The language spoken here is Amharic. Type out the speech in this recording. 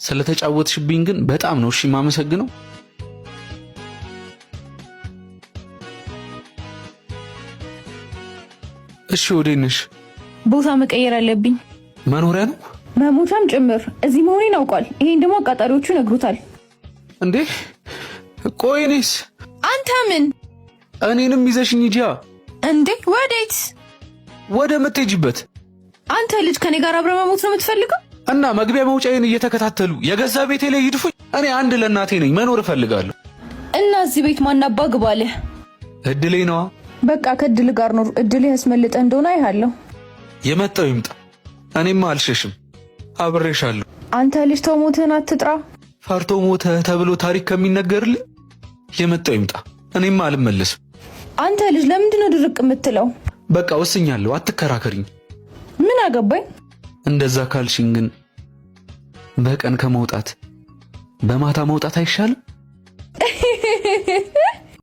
ስለተጫወትሽብኝ ግን በጣም ነው እሺ ማመሰግነው። እሺ ወዴት ነሽ? ቦታ መቀየር አለብኝ። መኖሪያ ነው መሞቻም ጭምር እዚህ መሆኔን አውቋል። ይሄን ደግሞ አቃጣሪዎቹ ነግሩታል። እንዴ ቆይ እኔስ? አንተ ምን? እኔንም ይዘሽኝ ሂጂ። እንዴ ወዴት? ወደ ምትሄጂበት። አንተ ልጅ ከኔ ጋር አብረ መሞት ነው የምትፈልገው? እና መግቢያ መውጫዬን እየተከታተሉ የገዛ ቤቴ ላይ ይድፉኝ። እኔ አንድ ለእናቴ ነኝ፣ መኖር እፈልጋለሁ። እና እዚህ ቤት ማናባ ግባለ? እድሌ ነዋ። በቃ ከእድል ጋር ኖር። እድል ያስመልጠ እንደሆነ አይሃለሁ። የመጣው ይምጣ፣ እኔማ አልሸሽም፣ አብሬሻለሁ። አንተ ልጅ ተው ሞትህን አትጥራ። ፈርቶ ሞተ ተብሎ ታሪክ ከሚነገርልኝ የመጣው ይምጣ፣ እኔማ አልመለስም። አንተ ልጅ ለምንድን ነው ድርቅ የምትለው? በቃ ወስኛለሁ፣ አትከራከሪኝ። ምን አገባኝ? እንደዛ ካልሽኝ ግን በቀን ከመውጣት በማታ መውጣት አይሻልም?